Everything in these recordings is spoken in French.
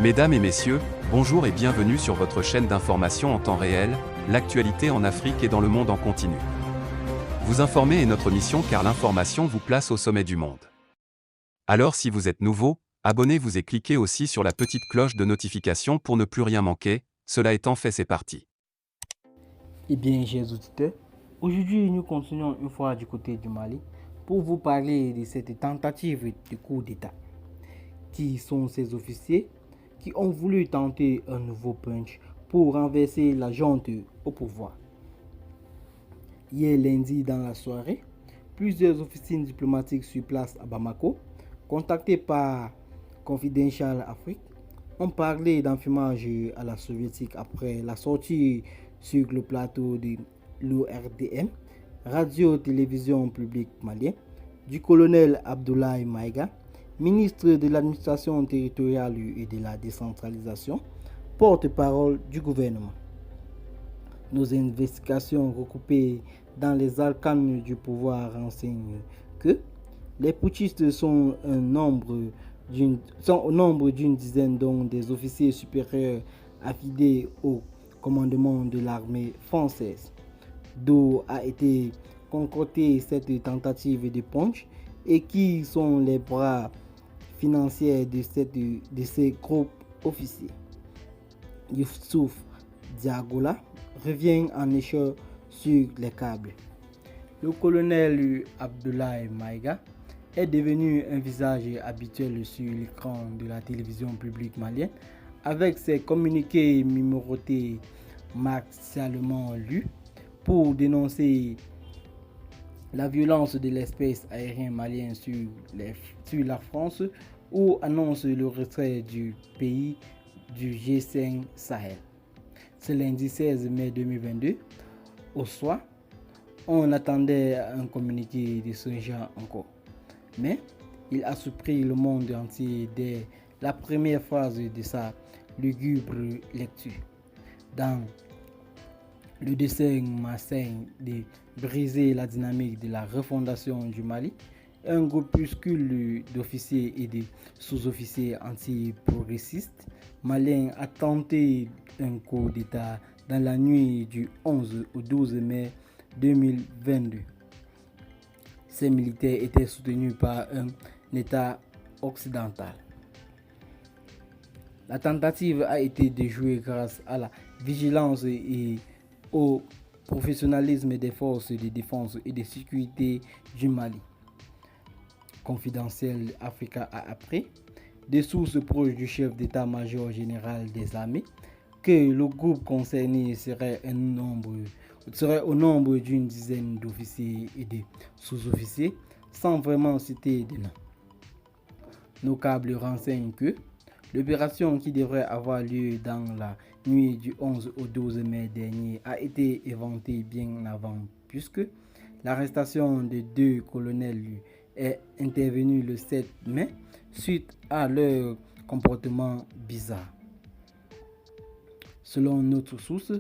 Mesdames et messieurs, bonjour et bienvenue sur votre chaîne d'information en temps réel, l'actualité en Afrique et dans le monde en continu. Vous informer est notre mission car l'information vous place au sommet du monde. Alors si vous êtes nouveau, abonnez-vous et cliquez aussi sur la petite cloche de notification pour ne plus rien manquer, cela étant fait c'est parti. Eh bien, chers auditeurs, aujourd'hui nous continuons une fois du côté du Mali pour vous parler de cette tentative de coup d'État. Qui sont ces officiers qui ont voulu tenter un nouveau punch pour renverser la junte au pouvoir. Hier lundi dans la soirée, plusieurs officines diplomatiques sur place à Bamako, contactées par Confidential Afrique, ont parlé d'enfumage à la soviétique après la sortie sur le plateau de l'ORDM, Radio-Télévision Publique Malienne, du colonel Abdoulaye Maïga, ministre de l'administration territoriale et de la décentralisation, porte-parole du gouvernement. Nos investigations recoupées dans les arcanes du pouvoir renseignent que les putschistes sont au nombre d'une dizaine, dont des officiers supérieurs affidés au commandement de l'armée française. D'où a été concoctée cette tentative de punch et qui sont les bras financiers de ces groupes officiers. Youssouf Diagola revient en écho sur les câbles. Le colonel Abdoulaye Maïga est devenu un visage habituel sur l'écran de la télévision publique malienne avec ses communiqués numérotés martialement lus pour dénoncer la violence de l'espace aérien malien sur la France ou annonce le retrait du pays du G5 Sahel. Ce lundi 16 mai 2022, au soir, on attendait un communiqué de ce genre encore. Mais il a surpris le monde entier dès la première phase de sa lugubre lecture. Dans le dessein malsain de briser la dynamique de la refondation du Mali, un groupuscule d'officiers et de sous-officiers anti-progressistes maliens a tenté un coup d'État dans la nuit du 11 au 12 mai 2022. Ces militaires étaient soutenus par un État occidental. La tentative a été déjouée grâce à la vigilance et au professionnalisme des forces de défense et de sécurité du Mali. Confidentiel Africa a appris, des sources proches du chef d'état-major général des armées, que le groupe concerné serait au nombre d'une dizaine d'officiers et de sous-officiers, sans vraiment citer de noms. Nos câbles renseignent que l'opération qui devrait avoir lieu dans la nuit du 11 au 12 mai dernier a été éventée bien avant, puisque l'arrestation de deux colonels est intervenue le 7 mai suite à leur comportement bizarre. Selon notre source,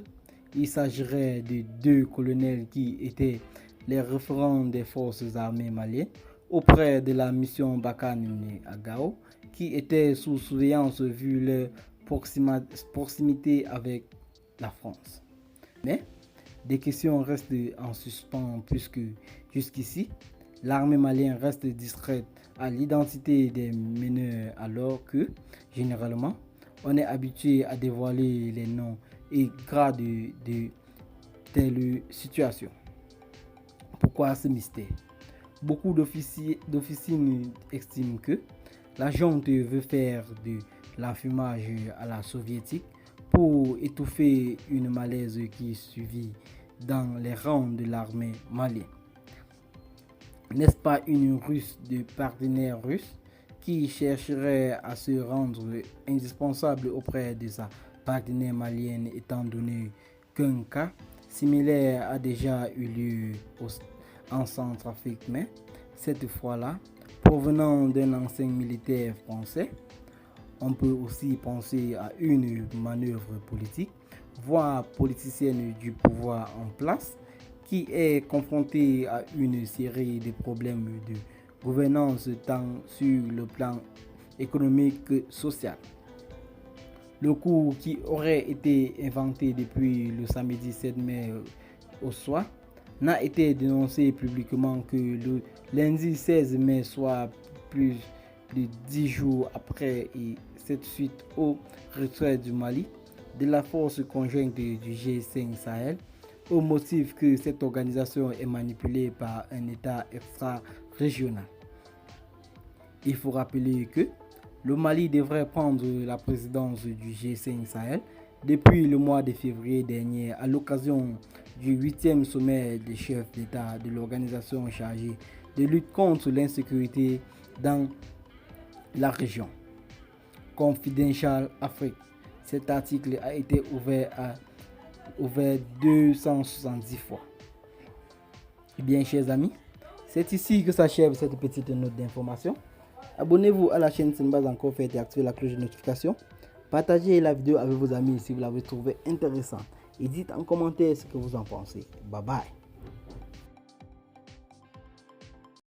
il s'agirait de deux colonels qui étaient les référents des forces armées maliennes auprès de la mission Barkhane à Gao, qui était sous surveillance vu leur proximité avec la France. Mais des questions restent en suspens puisque jusqu'ici, l'armée malienne reste distraite à l'identité des meneurs alors que, généralement, on est habitué à dévoiler les noms et grades de telles situations. Pourquoi ce mystère? Beaucoup d'officines estiment que la junte veut faire de l'enfumage à la soviétique pour étouffer une malaise qui survit dans les rangs de l'armée malienne. N'est-ce pas une ruse de partenaires russes qui chercherait à se rendre indispensable auprès de sa partenaire malienne étant donné qu'un cas similaire a déjà eu lieu en Centrafrique, mais cette fois-là, provenant d'un ancien militaire français. On peut aussi penser à une manœuvre politique, voire politicienne du pouvoir en place, qui est confrontée à une série de problèmes de gouvernance tant sur le plan économique que social. Le coup qui aurait été inventé depuis le samedi 7 mai au soir n'a été dénoncé publiquement que le lundi 16 mai, soit plus de 10 jours après et cette suite au retrait du Mali de la force conjointe du G5 Sahel, au motif que cette organisation est manipulée par un État extra-régional. Il faut rappeler que le Mali devrait prendre la présidence du G5 Sahel depuis le mois de février dernier à l'occasion du 8e sommet des chefs d'État de l'organisation chargée de lutte contre l'insécurité dans la région. Confidential Afrique. Cet article a été ouvert 270 fois. Eh bien, chers amis, c'est ici que s'achève cette petite note d'information. Abonnez-vous à la chaîne si ce n'est pas encore fait et activez la cloche de notification. Partagez la vidéo avec vos amis si vous l'avez trouvée intéressante. Et dites en commentaire ce que vous en pensez. Bye bye.